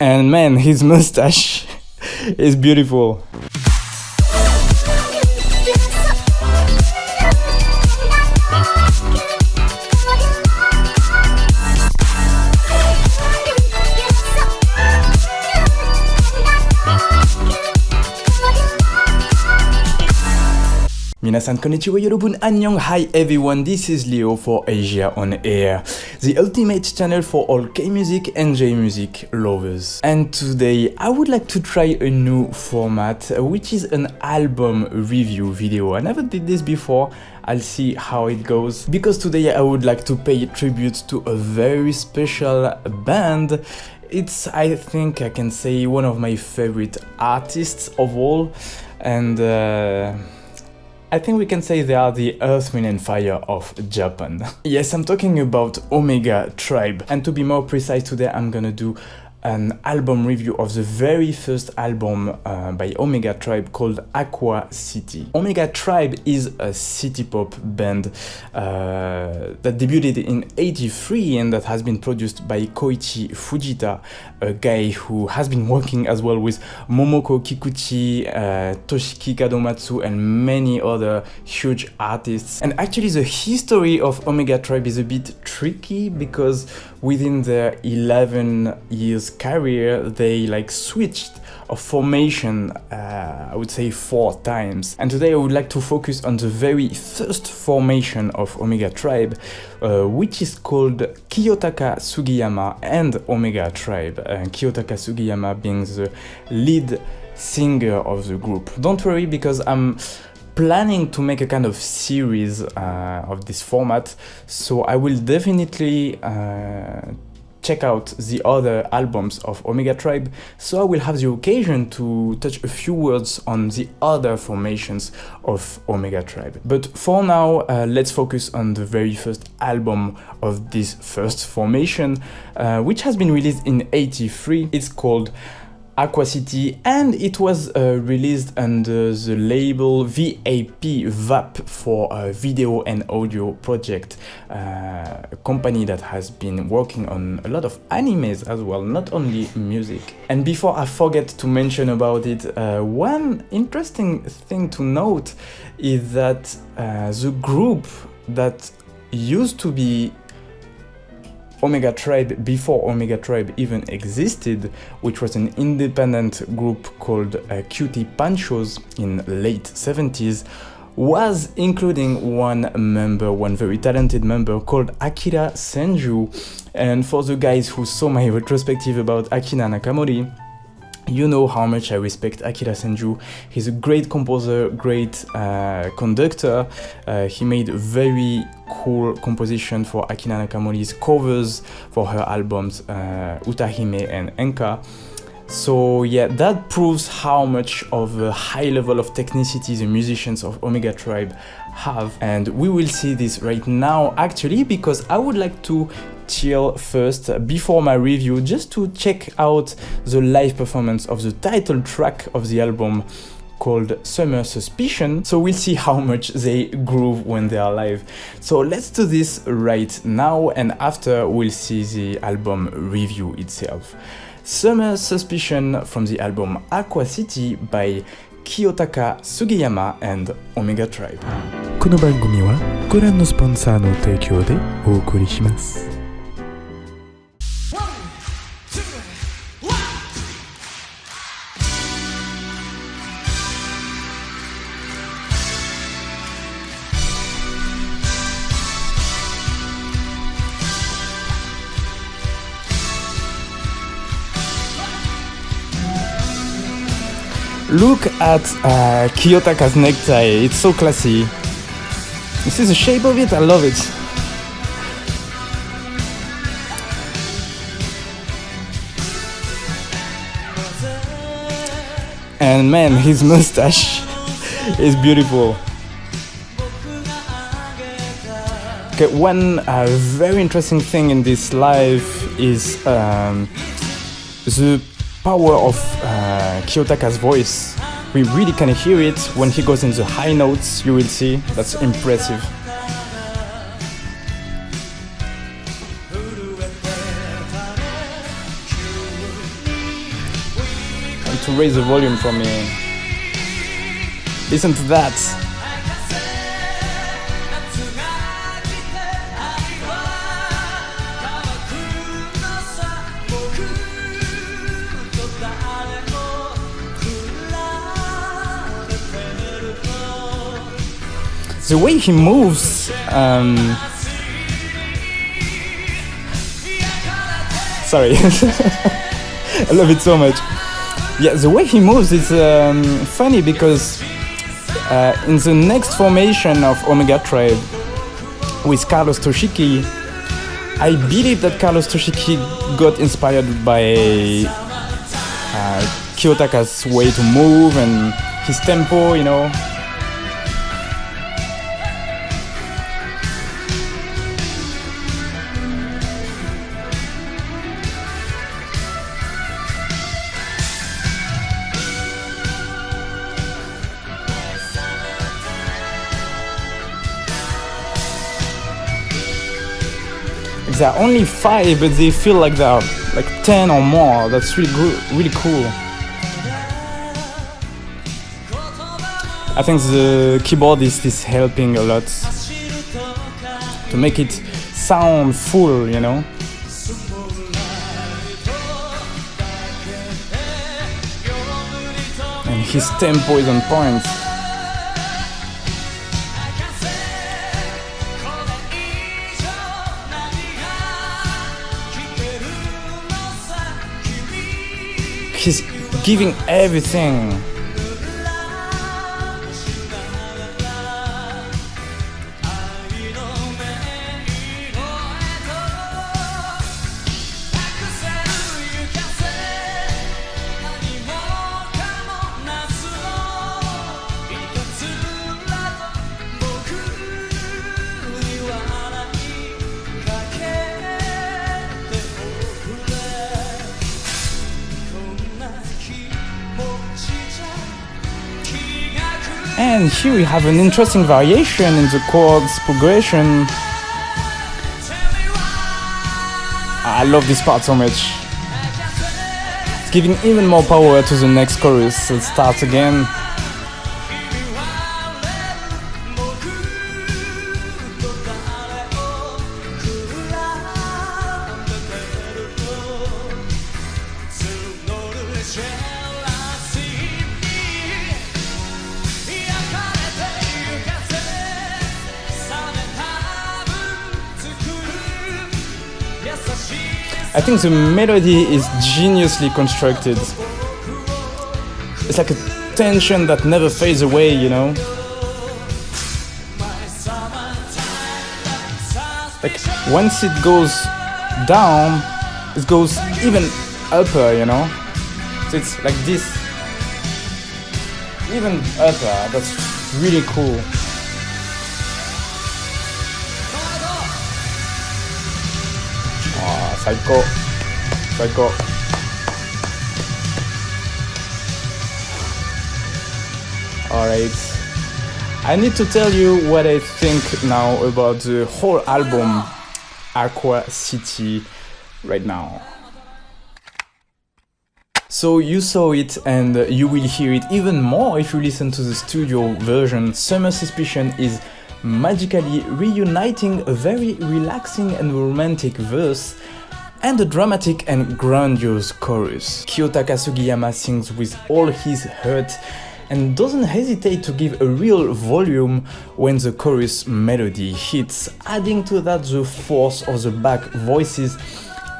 And man, his mustache is beautiful. Minasan konnichiwa yorobun annyeong. Hi everyone, this is Leo for Asia on Air, the ultimate channel for all K-music and J-music lovers. And today I would like to try a new format, which is an album review video. I never did this before. I'll see how it goes, because today I would like to pay tribute to a very special band. It's, I think I can say, one of my favorite artists of all, and I think we can say they are the Earth, Wind and Fire of Japan. Yes, I'm talking about Omega Tribe. And to be more precise, today I'm gonna do an album review of the very first album by Omega Tribe called Aqua City. Omega Tribe is a city pop band that debuted in '83 and that has been produced by Koichi Fujita, a guy who has been working as well with Momoko Kikuchi, Toshiki Kadomatsu and many other huge artists. And actually the history of Omega Tribe is a bit tricky, because within their 11 years career they switched a formation, I would say 4 times. And today I would like to focus on the very first formation of Omega Tribe, which is called Kiyotaka Sugiyama and Omega Tribe, Kiyotaka Sugiyama being the lead singer of the group. Don't worry, because I'm planning to make a kind of series of this format, so I will definitely check out the other albums of Omega Tribe, so I will have the occasion to touch a few words on the other formations of Omega Tribe. But for now, let's focus on the very first album of this first formation, which has been released in '83. It's called Aqua City, and it was released under the label VAP for a video and audio project, a company that has been working on a lot of animes as well, not only music. And before I forget to mention about it, one interesting thing to note is that the group that used to be Omega Tribe before Omega Tribe even existed, which was an independent group called Cutie Panchos in late 70s, was including one very talented member called Akira Senju. And for the guys who saw my retrospective about Akina Nakamori, you know how much I respect Akira Senju. He's a great composer, great conductor. He made very cool composition for Akina Nakamori's covers for her albums Utahime and Enka. So yeah, that proves how much of a high level of technicity the musicians of Omega Tribe have. And we will see this right now, actually, because I would like to chill first before my review, just to check out the live performance of the title track of the album called Summer Suspicion. So we'll see how much they groove when they are live. So let's do this right now, and after we'll see the album review itself. Summer Suspicion from the album Aqua City by Kiyotaka Sugiyama and Omega Tribe. この番組はご覧のスポンサーの提供でお送りします。Look at Kiyotaka's necktie, it's so classy. You see the shape of it? I love it. And man, his mustache is beautiful. Okay, one very interesting thing in this live is the power of Kiyotaka's voice. We really can hear it when he goes in the high notes, you will see. That's impressive. to raise the volume for me. Listen to that. The way he moves, sorry, I love it so much. Yeah, the way he moves is funny because in the next formation of Omega Tribe with Carlos Toshiki, I believe that Carlos Toshiki got inspired by Kiyotaka's way to move and his tempo, you know. There are only 5, but they feel like there are like 10 or more. That's really good, really cool. I think the keyboardist is helping a lot to make it sound full, you know. And his tempo is on point. He's giving everything. And here we have an interesting variation in the chords progression. I love this part so much. It's giving even more power to the next chorus. It starts again. I think the melody is geniusly constructed. It's like a tension that never fades away, you know? Like, once it goes down, it goes even upper, you know? So it's like this. Even upper, that's really cool. Psycho. Alright. I need to tell you what I think now about the whole album Aqua City right now. So you saw it and you will hear it even more if you listen to the studio version. Summer Suspicion is magically reuniting a very relaxing and romantic verse and a dramatic and grandiose chorus. Kiyotaka Sugiyama sings with all his heart and doesn't hesitate to give a real volume when the chorus melody hits, adding to that the force of the back voices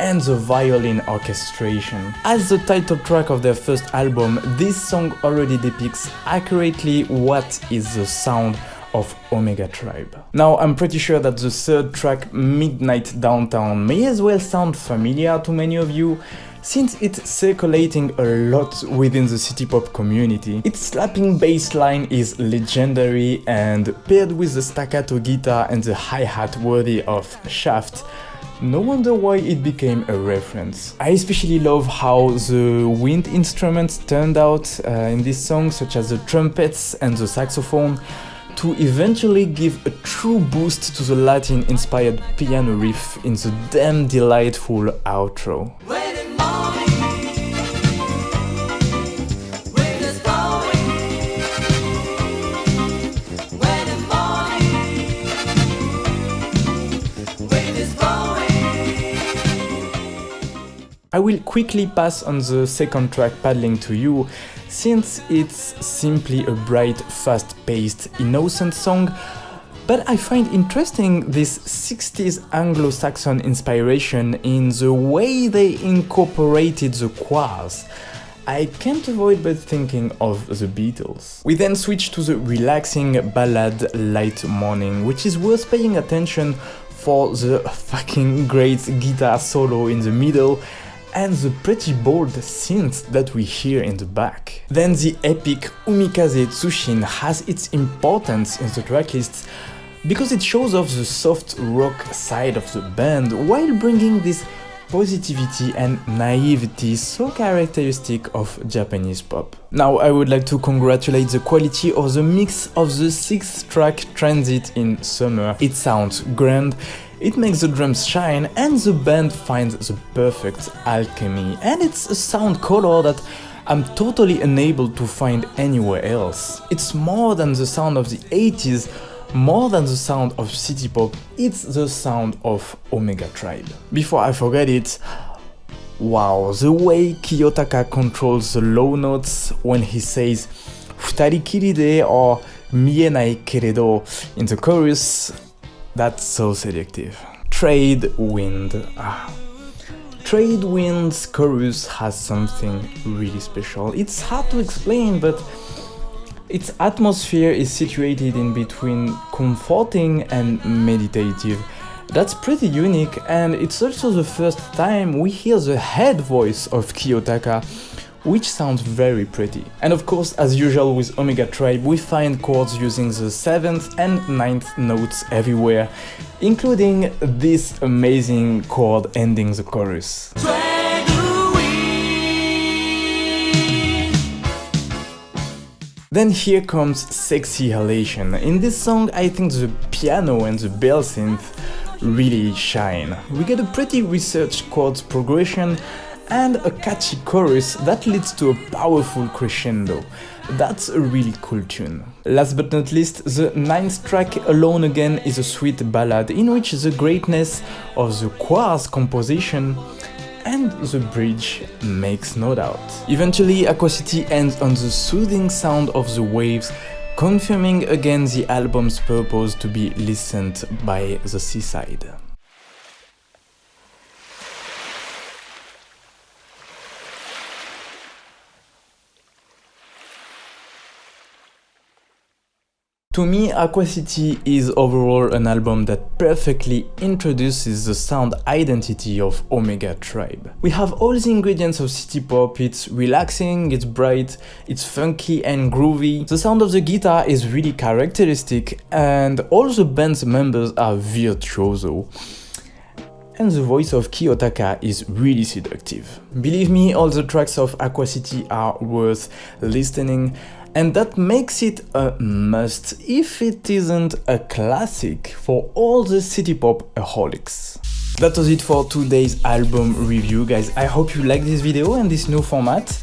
and the violin orchestration. As the title track of their first album, this song already depicts accurately what is the sound of Omega Tribe. Now, I'm pretty sure that the third track, Midnight Downtown, may as well sound familiar to many of you, since it's circulating a lot within the city pop community. Its slapping bass line is legendary, and paired with the staccato guitar and the hi-hat worthy of Shaft, no wonder why it became a reference. I especially love how the wind instruments turned out in this song, such as the trumpets and the saxophone, to eventually give a true boost to the Latin-inspired piano riff in the damn delightful outro. I will quickly pass on the second track Paddling to You, since it's simply a bright, fast-paced, innocent song, but I find interesting this 60s Anglo-Saxon inspiration in the way they incorporated the choirs. I can't avoid but thinking of the Beatles. We then switch to the relaxing ballad Light Morning, which is worth paying attention for the fucking great guitar solo in the middle and the pretty bold synth that we hear in the back. Then the epic Umikaze Tsushin has its importance in the tracklist because it shows off the soft rock side of the band while bringing this positivity and naivety so characteristic of Japanese pop. Now I would like to congratulate the quality of the mix of the 6th track Transit in Summer. It sounds grand, it makes the drums shine, and the band finds the perfect alchemy, and it's a sound color that I'm totally unable to find anywhere else. It's more than the sound of the 80s, more than the sound of city pop, it's the sound of Omega Tribe. Before I forget it, wow, the way Kiyotaka controls the low notes when he says "Futari kiri de" or "mienai keredo" in the chorus, that's so seductive. Trade Wind. Trade Wind's chorus has something really special. It's hard to explain, but its atmosphere is situated in between comforting and meditative. That's pretty unique, and it's also the first time we hear the head voice of Kiyotaka, which sounds very pretty. And of course, as usual with Omega Tribe, we find chords using the 7th and 9th notes everywhere, including this amazing chord ending the chorus. Then here comes Sexy Halation. In this song, I think the piano and the bell synth really shine. We get a pretty researched chords progression and a catchy chorus that leads to a powerful crescendo. That's a really cool tune. Last but not least, the 9th track, Alone Again, is a sweet ballad in which the greatness of the choir's composition and the bridge makes no doubt. Eventually, Aqua City ends on the soothing sound of the waves, confirming again the album's purpose to be listened by the seaside. To me, Aqua City is overall an album that perfectly introduces the sound identity of Omega Tribe. We have all the ingredients of city pop. It's relaxing, it's bright, it's funky and groovy. The sound of the guitar is really characteristic, and all the band's members are virtuoso. And the voice of Kiyotaka is really seductive. Believe me, all the tracks of Aqua City are worth listening, and that makes it a must if it isn't a classic for all the city pop aholics. That was it for today's album review, guys. I hope you liked this video and this new format.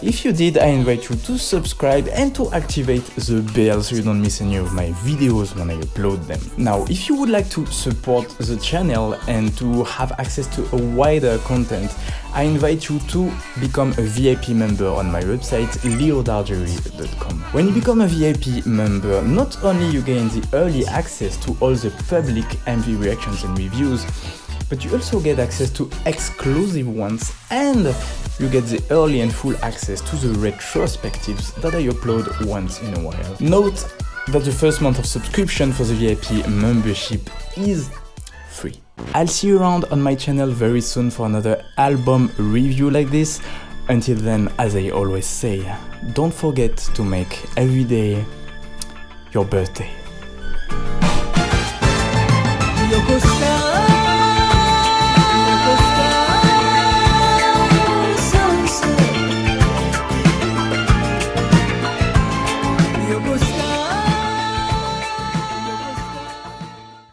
If you did, I invite you to subscribe and to activate the bell so you don't miss any of my videos when I upload them. Now, if you would like to support the channel and to have access to a wider content, I invite you to become a VIP member on my website, leodargery.com. When you become a VIP member, not only you gain the early access to all the public MV reactions and reviews, but you also get access to exclusive ones, and you get the early and full access to the retrospectives that I upload once in a while. Note that the first month of subscription for the VIP membership is free. I'll see you around on my channel very soon for another album review like this. Until then, as I always say, don't forget to make every day your birthday. Yokosuka.